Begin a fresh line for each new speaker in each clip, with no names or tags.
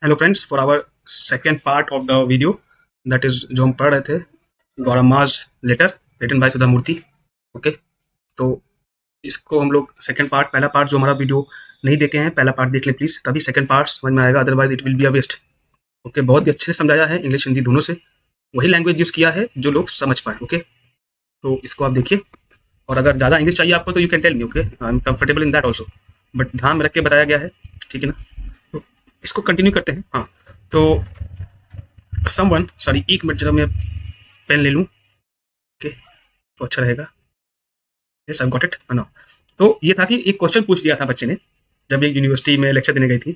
Hello friends, for our second part of the video that is जो हम पढ़ रहे थे गौरमाज letter written by Sudha Murthy. Okay, तो इसको हम लोग सेकेंड पार्ट, पहला पार्ट जो हमारा वीडियो नहीं देखे हैं पहला पार्ट देख लें प्लीज, तभी सेकेंड पार्ट समझ में आएगा, otherwise it will be a waste. Okay, बहुत ही अच्छे से समझाया है, इंग्लिश हिंदी दोनों से, वही लैंग्वेज यूज़ किया है जो लोग समझ पाए। ओके, तो इसको आप देखिए, और अगर ज़्यादा इंग्लिश चाहिए आपको तो you can tell me. Okay, I am comfortable in that also, but ध्यान में रख के बताया गया है, ठीक है ना। तो इसको कंटिन्यू करते हैं। हाँ, तो समवन, सॉरी एक मिनट जरा मैं पेन ले लूँ। ओके, तो अच्छा रहेगा। Yes, I got it. No, तो ये था कि एक क्वेश्चन पूछ लिया था बच्चे ने जब एक यूनिवर्सिटी में लेक्चर देने गई थी,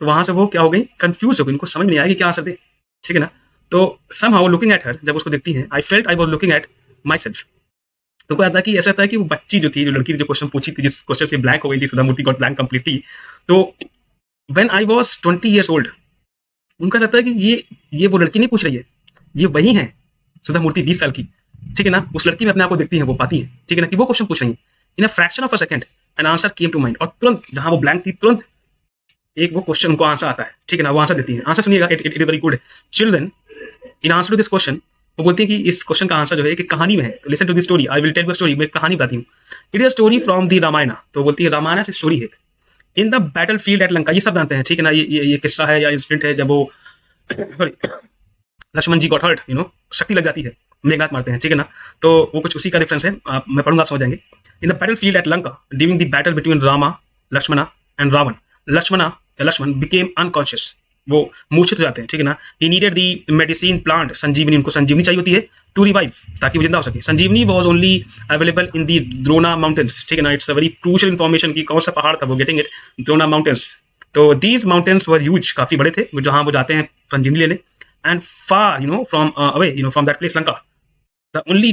तो वहाँ से वो क्या हो गई, कंफ्यूज हो गई, उनको समझ में नहीं आया कि क्या आंसर दे, ठीक है ना। तो somehow looking at her, जब उसको देखती है, I felt I was looking at myself. तो क्या था कि ऐसा था कि वो बच्ची जो थी, जो लड़की थी, जो क्वेश्चन पूछी थी, जिस क्वेश्चन से ब्लैंक हो गई थी, सुधा मूर्ति गॉट ब्लैंक कंप्लीटली। तो when I was 20 years old, उनका कहता है कि ये वो लड़की नहीं पूछ रही है, ये वही है सुधा मूर्ति 20 साल की, ठीक है ना। उस लड़की में अपने आप को देखती है, वो पाती है, ठीक है ना, कि वो क्वेश्चन पूछ रही है। In a fraction of a second an answer came to mind, और तुरंत जहां वो ब्लैंक थी, तुरंत एक वो क्वेश्चन उनको आंसर आता है, ठीक है ना, वो आंसर देती है। आंसर सुनिएगा, it is very good. Children, in answer to this question, वो बोलती है कि इस क्वेश्चन का आंसर जो है एक कहानी में है। Listen to the story, I will tell the story, मैं कहानी बताती हूँ। It is a story from the Ramayana. तो बोलती है रामायण से स्टोरी है। In the battle field at Lanka, ये सब जानते हैं, ठीक है ना, ये किस्सा है या इंसिडेंट है जब वो सॉरी लक्ष्मण जी गॉट हर्ट, शक्ति लग जाती है, मेघनाथ मारते हैं, ठीक है ना। तो वो कुछ उसी का रेफरेंस है, मैं पढ़ूंगा, आप समझ जाएंगे। In the battle field at Lanka during the battle between Rama, Lakshmana and Ravana, Lakshman became unconscious, वो मूर्छित हो जाते हैं, ठीक है ना। He needed the medicine plant, Sanjeevani, उनको संजीवनी चाहिए होती है, टू रिवाइव, ताकि वो जिंदा हो सके। Sanjeevani was only available in the Drona mountains, ठीक है ना। It's a very crucial information की कौन सा पहाड़ था वो, गेटिंग इट, द्रोणा माउंटेन्स। तो दीज माउंटेन्स वर ह्यूज, काफी बड़े थे, जहां वो जाते हैं संजीवनी लेने। And far from away from that place Lanka, the only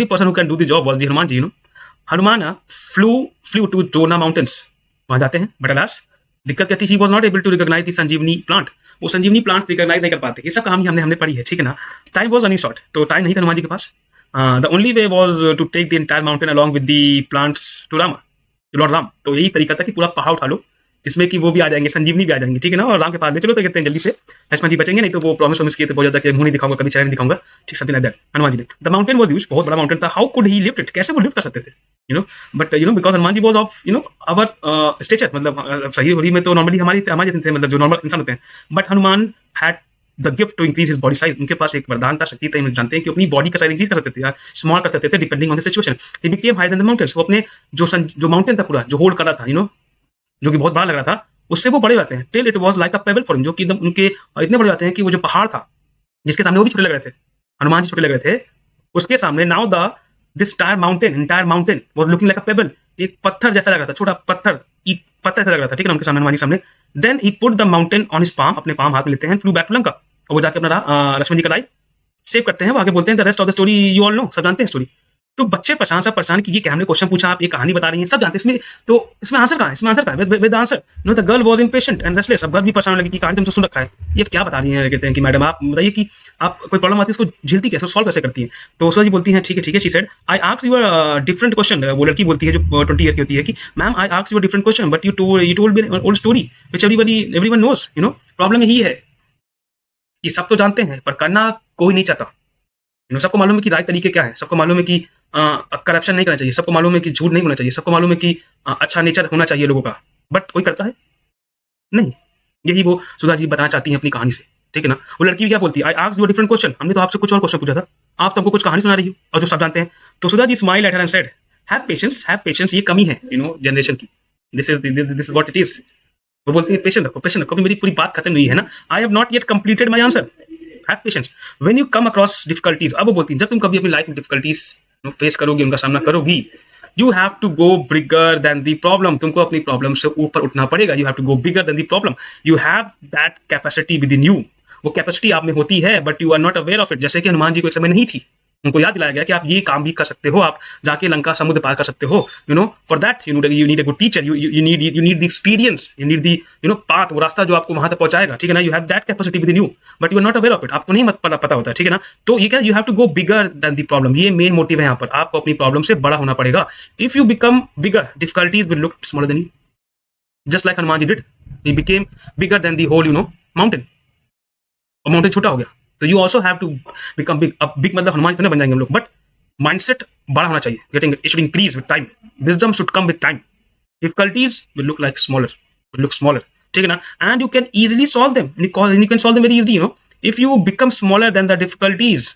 person who can do the job was the Hanuman ji. Hanuman flew to Drona mountains, वहां जाते हैं, बट अलास दिक्कत क्या थी, he was not able to recognize the sanjeevani plant, वो sanjeevani plant recognise नहीं कर पाते। ये सब कहानी हमने पढ़ी है, ठीक है ना। टाइम वॉज रनिंग शॉर्ट, तो टाइम नहीं था हनुमान जी के पास। The only way was to take the entire mountain along with the plants to Ram, to Lord Ram. तो यही तरीका था कि पूरा पहाड़ उठा लो, इसमें कि वो भी आ जाएंगे, संजीवनी भी आ जाएंगे, ठीक है ना, और राम के पास ले चलो, तो कहते हैं जल्दी से लक्ष्मण जी बचेंगे, नहीं तो वो प्रॉमिस किए थे बहुत ज्यादा कि मुंह नहीं दिखाऊंगा, कभी चेहरा नहीं दिखाऊंगा, ठीक, something like that. Hanuman ji ने, द माउंटेन वाज ह्यूज, बहुत बड़ा माउंटेन था। How could he lift it, कैसे वो लिफ्ट कर सकते थे, but because Hanuman ji was of our stature, मतलब सही होली में तो नॉर्मली हमारे जैसे थे, मतलब जो नॉर्मल इंसान होते हैं, but Hanuman had the gift to increase his body size, उनके पास एक वरदान था, शक्ति थी, जानते हैं कि अपनी बॉडी का साइज इंक्रीज कर सकते थे, स्मॉल कर सकते थे, depending on the situation. He became higher than the mountains, वो अपने जो माउंटेन था पूरा, जो होल्ड कर रहा था, जो कि बहुत बड़ा लग रहा था, उससे वो बड़े जाते हैं। Till it was like a payable for him, जो कि एकदम उनके इतने बड़े जाते हैं कि वो जो पहाड़ था जिसके सामने वो भी छोटे लग रहे थे, हनुमान जी छोटे लग रहे थे, उसके सामने now the this entire mountain was looking like a payable, एक पत्थर जैसा लग रहा था, छोटा पत्थर, ईट पत्थर जैसा लग रहा था, ठीक है ना, उनके सामने, हनुमान जी सामने। Then he put the mountain on his palm, अपने पाम हाथ में लेते हैं, थ्रू बैक टू लंका, और वो जाके अपना लक्ष्मण जी का लाइफ सेव करते हैं। वो आगे बोलते हैं the rest of the story you all know, सब जानते हैं स्टोरी। तो बच्चे परेशान कि ये हमने क्वेश्चन पूछा, आप ये कहानी बता रही हैं, सब जानते हैं, इसमें तो इसमें आंसर कहाँ है, इसमें आंसर कहाँ है, with answer. The girl was impatient and restless, अब गर्ल भी परेशान लगी कि कहानी तुमसे सुन रखा है, ये क्या बता रही हैं, कहते हैं कि मैडम आप बताइए कि आप कोई प्रॉब्लम आती है उसको झेलती कैसे, सॉल्व कैसे करती है। तो सुधा जी बोलती हैं ठीक है, she said I asked you a different question, वो लड़की बोलती है जो 20 ईयर की होती है कि ma'am I asked you a different question but you told me old story which everyone knows, problem यही है कि सब तो जानते हैं पर करना कोई नहीं चाहता। सबको मालूम है कि राइट तरीके क्या है, सबको मालूम है कि करप्शन नहीं करना चाहिए, सबको मालूम है कि झूठ नहीं होना चाहिए, सबको मालूम है कि अच्छा नेचर होना चाहिए लोगों का, बट कोई करता है नहीं। यही वो सुधा जी बताना चाहती हैं अपनी कहानी से, ठीक है ना। वो लड़की भी क्या बोलती है, आई asked you a different question, हमने तो आपसे कुछ और क्वेश्चन पूछा था, आप तो हमको कुछ कहानी सुना रही हो, और जो सब जानते हैं। तो Sudha ji smile at her and said have patience, ये कमी है जनरेशन की, this is what it is. वो बोलती है पेशेंस रखो, मेरी पूरी बात खत्म नहीं है ना, I have not yet completed my answer. Have patience when you come across difficulties, अब वो बोलती है जब तुम कभी अपनी लाइफ में डिफिकल्टीज फेस करोगी, उनका सामना करोगी, you have to go bigger than the problem, तुमको अपनी प्रॉब्लम से ऊपर उठना पड़ेगा, you have to go bigger than the problem, you have that capacity within you, वो कैपेसिटी आप में होती है but you are not aware of it. जैसे कि हनुमान जी को एक समय नहीं थी, उनको याद दिलाया गया कि आप ये काम भी कर सकते हो, आप जाके लंका समुद्र पार कर सकते हो, for that you need a good teacher, you need the experience, you need the path, वो रास्ता जो आपको वहां तक पहुंचाएगा, ठीक है ना। You have that capacity within you but you are not aware of it, आपको नहीं पता होता है, ठीक है ना। तो ये क्या, you have to go bigger than the problem, ये मेन मोटिव है यहाँ पर, आपको अपनी प्रॉब्लम से बड़ा होना पड़ेगा। If you become bigger, difficulties will look smaller than you, just like Hanuman ji did, he became bigger than the whole mountain, और माउंटेन छोटा हो गया। तो you also have to become big. अब बिग मतलब हनुमान इतने बन जाएंगे हम लोग, बट माइंडसेट बड़ा होना चाहिए। Getting it should increase with time, wisdom should come with time, difficulties will look like smaller, will look smaller, ठीक है ना, and you can easily solve them, you can solve them very easily, you know, if you become smaller than the difficulties.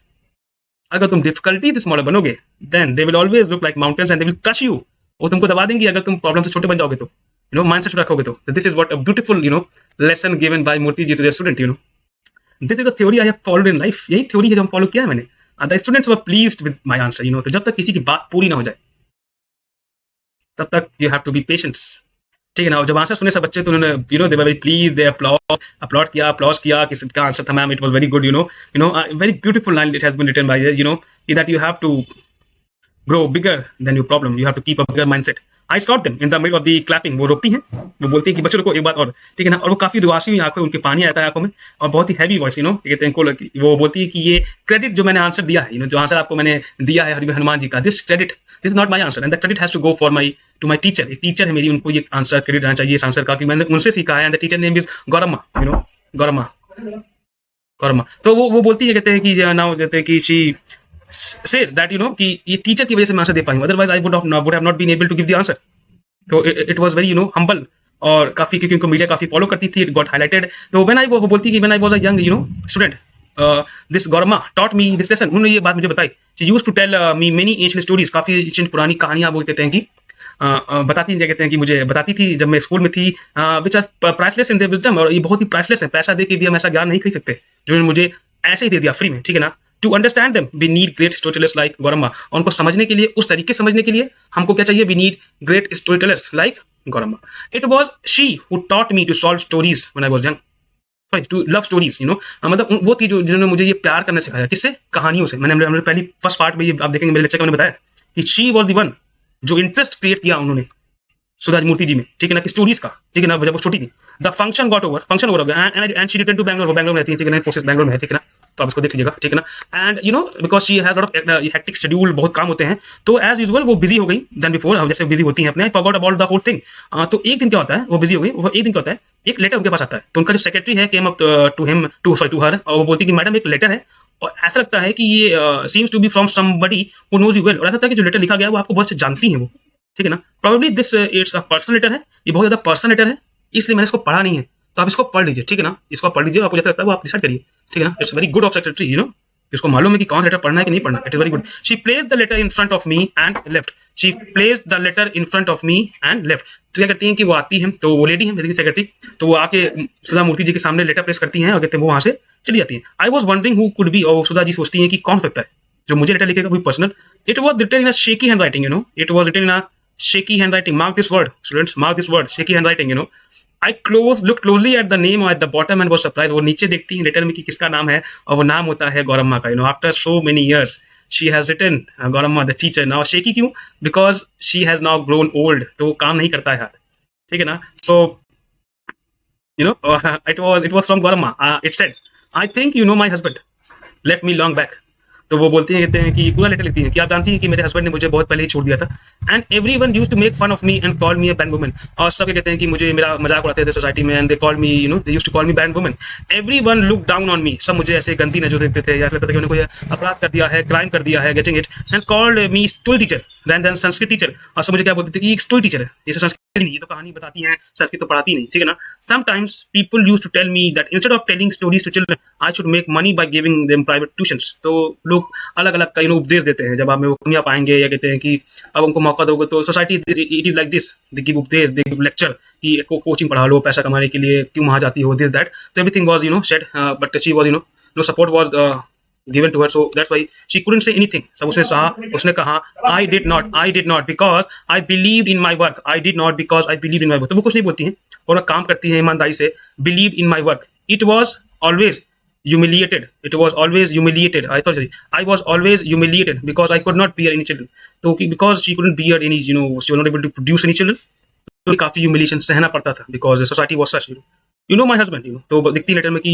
अगर तुम difficulty से smaller बनोगे, then they will always look like mountains and they will crush you, वो तुमको दबा देंगी अगर तुम प्रॉब्लम से छोटे बन जाओगे तो, यू नो, माइंडसेट रखोगे तो। This is what a beautiful, you know, lesson given by Murthy ji to their student, you know, this is the theory I have followed in life. यही थ्योरी है जो हम फॉलो किया है मैंने। The students were pleased with my answer, you know. तो जब तक किसी की बात पूरी ना हो जाए तब तक you have to be patience, ठीक है ना। और जब आंसर सुने सब बच्चे तो उन्होंने, you know, they were very please, they upload किया, अप्लॉज किया कि इसका आंसर था ma'am, it was very good, you know, very beautiful line it has been written by, you know, that you have to grow bigger than your problem, you have to keep a bigger mindset. I saw them in the middle of the clapping, वो रोकती हैं, वो बोलती है कि बच्चों को एक बात और, ठीक है ना, और वो काफी दुआसी हुई आंखों, उनके पानी आता है आंखों में, और बहुत ही हैवी वॉइस, यू नो, कहते हैं, वो बोलती है कि ये क्रेडिट जो मैंने आंसर दिया है, यू नो, जो आंसर आपको मैंने दिया है हनुमान जी का, this credit, this is not my answer, and the credit has to go for my to my teacher. एक टीचर है मेरी, उनको ये आंसर क्रेडिट आना चाहिए इस आंसर का, कि मैंने उनसे सीखा है, and the teacher name is Gauramma, you know, Gauramma, Gauramma. तो वो बोलती है, कहते हैं कि नाउ, कहते हैं कि she says that, you know, कि ये टीचर की वजह से मैं आंसर दे पाई हूँ, otherwise I would have not been able to give the answer. तो it was very, you know, humble, और काफी, क्योंकि उनको मीडिया काफी फॉलो करती थी, इट गॉट हाईलाइटेड। तो व्हेन आई, वो बोलती है कि when I was a young, you know, student, this Gauramma taught me this lesson, उन्होंने ये बात मुझे बताई। She used to tell me many ancient stories, काफी एंशिएंट पुरानी कहानियां वो कहते हैं कि बताती हैं, कहते हैं कि मुझे बताती थी जब मैं स्कूल में थी, which are priceless in their wisdom, और ये बहुत ही प्राइसलेस है, पैसा दे के भी हम ऐसा ज्ञान नहीं खरीद सकते जो उन्होंने मुझे ऐसे ही दे दिया फ्री में, ठीक है ना। To understand them we need great story tellers like Gauramma, और उनको समझने के लिए, उस तरीके से समझने के लिए हमको क्या चाहिए, we need great story tellers like Gauramma. It was she who taught me to solve stories when I was young, sorry, to love stories, you know, मतलब वो थी जो जिन्होंने मुझे ये प्यार करना सिखाया, किससे, कहानियों से। मैंने हमने पहली फर्स्ट पार्ट में ये आप देखेंगे मेरे लेक्चर में मैंने बताया कि शी वाज द वन जो इंटरेस्ट क्रिएट किया उन्होंने सुधाज मूर्ति जी में, ठीक है ना, कि स्टोरीज का, ठीक है ना, जब वो छोटी थी। The function got over, function over हो गया, and she return to Bangalore, वो बैंगलोर में रहती है, ठीक है ना, फोर्सेस बैंगलोर में है, ठीक है ना, तो आप इसको देख लीजिएगा, ठीक है ना। And you know, because she has lot of hectic schedule, बहुत काम होते हैं, तो एज यूजुअल वो बिजी हो गई देन बिफोर, जैसे बिजी होती हैं अपने, I forgot about the whole thing. तो एक दिन क्या होता है, वो बिजी हो गई, वो एक दिन क्या होता है, एक लेटर उनके पास आता है, तो उनका जो सेक्रेटरी है came up to him, to her, और वो बोलती है कि मैडम एक लेटर है, और ऐसा लगता है कि ये seems to be from somebody who knows you well, और ऐसा लगता है कि जो लेटर लिखा गया है वो आपको बहुत अच्छे जानती हैं वो, ठीक है ना। Probably this it's a personal letter है, ये बहुत ज्यादा पर्सनल लेटर है, इसलिए मैंने इसको पढ़ा नहीं है, तो आप इसको पढ़ लीजिए, ठीक है ना, इसको आप पढ़ लीजिए, आपको जैसा लगता है वो आप डिसाइड करिए, ठीक है ना। It's very good of secretary, you know, इसको मालूम है कि कौन लेटर पढ़ना है कि नहीं पढ़ना, it is very good. She place the letter in front of me and left, she place the letter in front of me and left. तो क्या करती हैं कि वो आती है, तो वो लेडी है मेरी सेक्रेटरी, तो वो आके सुधा मूर्ति जी के सामने लेटर प्लेस करती हैं, और कहते हैं वो वहां से चली जाती है। I was wondering who could be, और सुधा जी सोचती हैं कि कौन हो सकता है जो मुझे लेटर लिखेगा, कोई personal. It was written in a shaky handwriting, you know, it was written in a shaky handwriting. Mark this word, students. Mark this word. Shaky handwriting. You know, I looked closely at the name at the bottom and was surprised. वो नीचे देखती है letter में कि किसका नाम है, और वो नाम होता है गौरम्मा का. You know, after so many years, she has written Gouramma the teacher. Now shaky क्यों? Because she has now grown old. तो वो काम नहीं करता है हाथ. ठीक है ना? So you know, it was from Gouramma. It said, I think you know my husband. Left me long back. तो वो बोलती हैं, कहते हैं कि पूरा लेटर लिखती हैं कि आप जानती हैं कि मेरे हस्बैंड ने मुझे बहुत पहले ही छोड़ दिया था, and everyone used to make fun of me and call me a bad woman, और सब कहते हैं कि मुझे मेरा मजाक उड़ाते थे सोसाइटी में, and they call me, you know, they used to call me bad woman. Everyone look down on me, सब मुझे ऐसे गंदी नजर देखते थे, या ऐसा लगता था कि उन्होंने कोई अपराध कर दिया है, क्राइम कर दिया है, getting it, and called me story teacher rather than Sanskrit teacher, और सब मुझे क्या बोलते थे कि एक स्टोरी टीचर है, जैसे संस्कृत नहीं, ये तो कहानी बताती हैं, संस्कृत तो पढ़ाती नहीं, ठीक है ना। Sometimes people used to tell me that instead of telling stories to children I should make money by giving them private tuitions. तो लोग अलग अलग कई लोग उपदेश देते हैं, जब आप में वो कमियां पाएंगे, या कहते हैं कि अब उनको मौका दोगे तो society it is like this, they give उपदेश, दे गिव लेक्चर कि कोचिंग पढ़ा लो पैसा कमाने के लिए, क्यों वहां जाती हो, दिस दैट। तो everything was, you know, sad, but she was, you know, no support was given to her, so that's why she couldn't say anything. सब उसने कहा I did not because I believed in my work, I did not because I believed in my work। तो वो कुछ नहीं बोलती हैं और काम करती हैं ईमानदारी से, believed in my work, it was always humiliated, I was always humiliated because I could not bear any children। तो because she couldn't bear any, you know, she was not able to produce any children, तो काफी humiliation सहना पड़ता था because the society was such, you know my husband, you know। तो दिखती letter में कि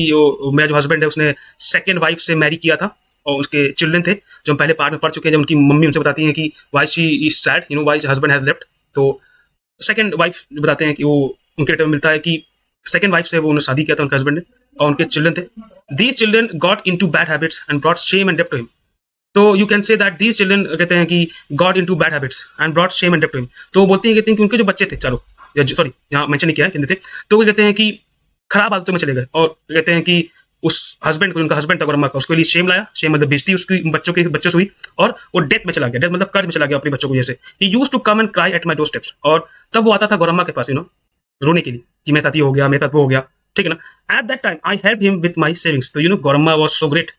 मेरा जो हस्बैंड है उसने सेकंड वाइफ से मैरी किया था, और उसके चिल्ड्रन थे जो हम पहले पार्ट में पढ़ चुके हैं, जब उनकी मम्मी उनसे बताती हैं कि why she is sad, you know, why husband has left. तो सेकंड वाइफ बताते हैं कि वो उनके लेटर में मिलता है कि सेकंड वाइफ से वो उन्होंने शादी किया था उनके हस्बैंड ने, और उनके चिल्ड्रन थे. These children got into bad habits and brought shame and depth to him. तो you can say that these children कहते हैं कि got into bad habits and brought shame and depth to him. तो वो बोलते हैं, कहते हैं कि उनके जो बच्चे थे, चलो सॉरी यहाँ मेंशन नहीं किया है, कहते थे, तो वो कहते हैं कि खराब आदतों में चले गए, और कहते हैं कि उस हस्बैंड को, उनका हस्बैंड था गौरम्मा का, उसके लिए शेम लाया. शेम मतलब बेइज्जती उसकी बच्चों से हुई, और वो डेथ में चला गया. डेथ मतलब कर्ज में चला गया अपने बच्चों को जैसे. He used to come and cry at my doorsteps. और तब वो आता था गौरम्मा के पास, रोने के लिए कि मेरे साथ ये हो गया, मेरे साथ वो हो गया, ठीक है ना. At that time I help him with my savings. तो गौरम्मा वाज सो ग्रेट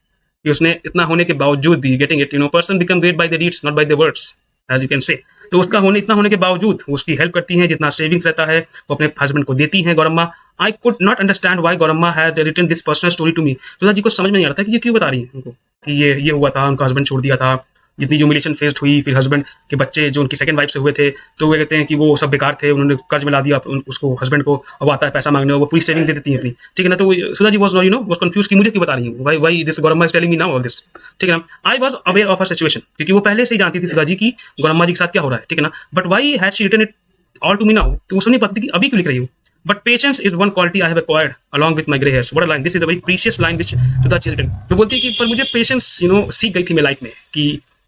कि उसने इतना होने के बावजूद भी, getting it, person become great by the deeds not by the words, as you can say. तो उसका इतना होने के बावजूद वो उसकी हेल्प करती हैं, जितना सेविंग्स रहता है वो अपने हस्बैंड को देती हैं Gauramma. I could not understand why Gauramma had written this personal story to me. Sudha ji को समझ में नहीं आ रहा था कि ये क्यों बता रही है उनको कि ये हुआ था, उनका हस्बैंड छोड़ दिया था, जितनी ह्यूमिलेशन फेस्ड हुई, फिर हस्बैंड के बच्चे जो उनकी सेकंड वाइफ से हुए थे, तो वो कहते हैं कि वो सब बेकार थे, उन्होंने कर्ज में ला दिया उसको हस्बैंड को, अब आता है पैसा मांगने और वो पूरी सेविंग दे देती है अपनी, ठीक है ना. तो सुधा जी वाज कंफ्यूज कि मुझे क्यों बता रही है, why this Gauramma is telling me now all this, ठीक है ना. I was aware of her situation, क्योंकि वो पहले से ही जानती थी सुधा जी की गौरम्मा जी के साथ क्या हो रहा है, ठीक है ना. But why had she written it all to me now, तो वो समझ नहीं पाती थी कि अभी क्यों लिख रही हूँ. But patience is one quality I have acquired along with my grey hairs. What a line! This is a very precious line which Sudha ji written. तो बोलती है कि पर मुझे पेशेंस सीख गई थी मैं लाइफ में. कि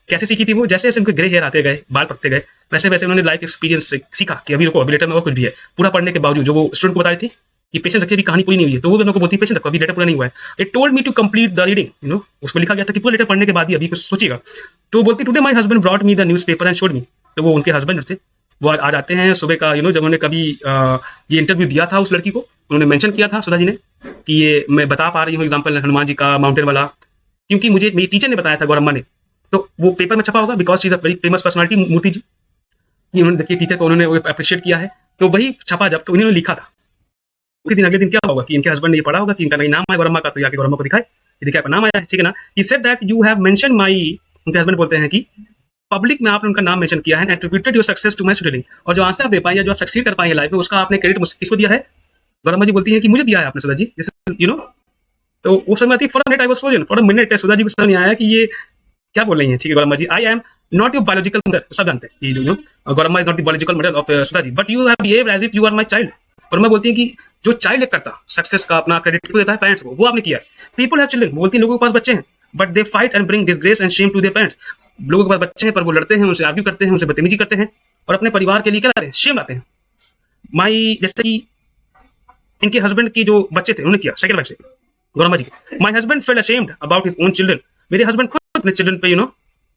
कैसे सीखी थी वो, जैसे जैसे उनके ग्रे हेयर आते गए, बाल पकते गए, वैसे वैसे उन्होंने लाइफ एक्सपीरियंस से सीखा कि अभी रुको, अभी लेटर में और कुछ भी है. पूरा पढ़ने के बावजूद जो वो स्टूडेंट को बता रही थी कि पेशेंस रखिए, अभी कहानी पूरी नहीं हुई है, तो वो मेरे को बोलती है पेशेंस रखो, अभी लेटर पूरा नहीं हुआ है. It told me to complete the reading. उसमें लिखा गया था कि पूरा लेटर पढ़ने के बाद ही अभी कुछ सोचिएगा. तो बोलती today my husband brought me the newspaper and showed me. तो वो उनके हस्बैंड थे, वो आ जाते हैं सुबह का, जब उन्होंने कभी ये इंटरव्यू दिया था उस लड़की को, उन्होंने मेंशन किया था सुधा जी ने कि ये मैं बता पा रही हूँ एग्जांपल हनुमान जी का माउंटेन वाला, क्योंकि मुझे मेरी टीचर ने बताया था गौरम्मा ने. तो वो पेपर में छपा होगा because she is a very famous personality Murty ji. ये उन्होंने देखिए टीचर को उन्होंने अप्रिशिएट किया है, तो वही छपा जब, तो उन्होंने लिखा था. उसी दिन अगले दिन क्या होगा कि इनके हस्बैंड ने ये पढ़ा होगा कि इनका नहीं नाम आया गौरम्मा का, तो जाके गौरम्मा को दिखाए, ये देखिए आपका नाम आया है, ठीक है ना. He said that you have mention my, उनके हस्बैंड बोलते हैं कि पब्लिक में आपने उनका नाम मेंशन किया है, attributed your success to my student. और जो आंसर आप दे पाए या जो आप सक्सीड कर पाए हैं लाइफ में, उसका आपने क्रेडिट किसको दिया है. गौरम्मा जी बोलती है कि मुझे दिया है आपने सुधा जी, तो वो समझ आती है. For a minute I was frozen, for a minute Sudha ji को समझ नहीं आया कि ये क्या बोल रही है, ठीक है Gauramma ji. I am not your biological mother, सब जानते हैं कि Gauramma is not the biological mother of Sudha ji, but you have behaved as if you are my child. और मैं बोलती है कि जो चाइल्ड करता सक्सेस का अपना क्रेडिट को देता है पेरेंट्स को, वो आपने किया है. पीपल हैव चिल्ड्रन, बोलती है लोगों के पास बच्चे हैं, but they fight and bring disgrace and shame to their parents. लोगों के पास बच्चे हैं पर वो लड़ते हैं, उनसे आर्ग्यू करते हैं, उनसे बदतमीजी करते हैं, और अपने परिवार के लिए क्या लाते हैं, शेम लाते हैं. माई, जैसे कि इनके हस्बैंड की जो बच्चे थे उन्होंने किया सेकंड वाइफ से गौरम्मा जी के. My husband felt ashamed about his own children. मेरे हस्बैंड खुद अपने चिल्ड्रन पे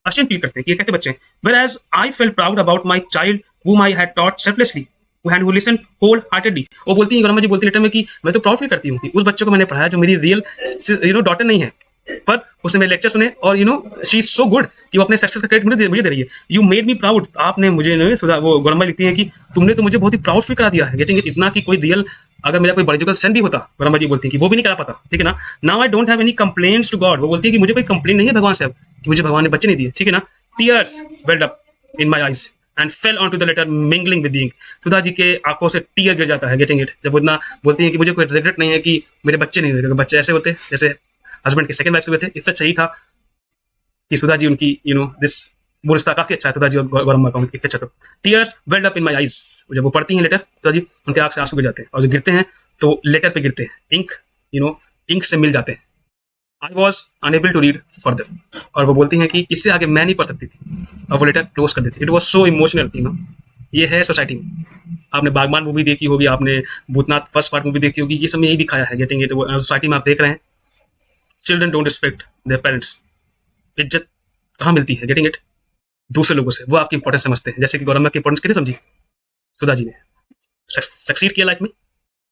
अशेम फील करते हैं कि ये कैसे बच्चे हैं. Whereas I felt proud about my child whom I had taught selflessly and who listened wholeheartedly. वो बोलती है गौरम्मा जी, बोलती लेटर में कि मैं तो प्राउड फील करती हूँ कि उस बच्चे को मैंने पढ़ाया जो मेरी रियल डॉटर नहीं है, पर उसने मेरे लेक्चर सुने, और शी इज सो गुड कि वो अपने सक्सेस का क्रेडिट मुझे दे रही है. You made me proud. आपने मुझे सुधा, वो गौरम्मा लिखती है कि तुमने तो मुझे बहुत ही प्राउड फील करा दिया है, गेटिंग इट, इतना कि कोई रियल, अगर मेरा कोई बायोलॉजिकल सन भी होता, गौरम्मा जी बोलती है कि वो भी नहीं करा पाता, ठीक है ना. Now I don't have any complaints to God. वो बोलती है कि मुझे कोई कंप्लेन नहीं है भगवान से अब कि मुझे भगवान ने बच्चे नहीं दिए, ठीक है ना. Tears welled up in my eyes and fell onto the letter mingling with ink. Sudha ji के आंखों से टीयर गिर जाता है, गेटिंग इट, जब वो इतना बोलती है कि मुझे कोई रिग्रेट नहीं है कि मेरे बच्चे नहीं हुए. बच्चे ऐसे होते जैसे हस्बैंड के सेकंड वाइफ से हुए थे. इससे सही था कि सुधा जी उनकी दिस वो रिश्ता काफी अच्छा है सुधा जी और गौरम्मा का, इससे अच्छा. तो tears welled up in my eyes. जब वो पढ़ती हैं लेटर सुधा जी, उनके आंख से आंसू गिर जाते हैं, और जब गिरते हैं तो लेटर पे गिरते हैं, इंक से मिल जाते हैं. I was unable to read further. और वो बोलती हैं कि इससे आगे मैं नहीं पढ़ सकती थी, और वो लेटर क्लोज कर देती. It was so emotional. ये है सोसाइटी में. आपने बागबान मूवी देखी होगी, आपने भूतनाथ फर्स्ट पार्ट मूवी देखी होगी, ये सब में यही दिखाया है, गेटिंग इट. सोसाइटी में आप देख रहे हैं children don't respect their parents. इज्जत कहाँ मिलती है, गेटिंग इट, दूसरे लोगों से. वो आपकी इंपॉर्टेंस समझते हैं, जैसे कि गौरम्मा की इंपॉर्टेंस कैसे समझी सुधा जी ने. सक्सीड किया लाइफ में,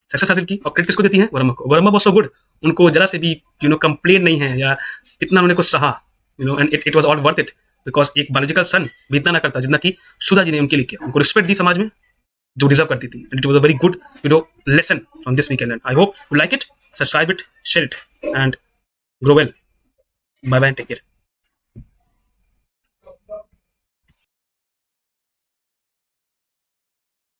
सक्सेस हासिल की, और क्रेडिट किसको देती है, गौरम्मा को. गौरम्मा बहुत सो गुड, उनको जरा से भी कंप्लेन नहीं है, या इतना उन्होंने कुछ सहा, and it was all worth it, because एक बायोलॉजिकल सन भी इतना ना करता जितना कि सुधा जी ने उनके लिए किया. उनको रिस्पेक्ट दी समाज में जो डिजर्व करती थी. It was a very good lesson from this weekend. I hope you like it. Subscribe it, share it, and grow well. Bye bye, take care.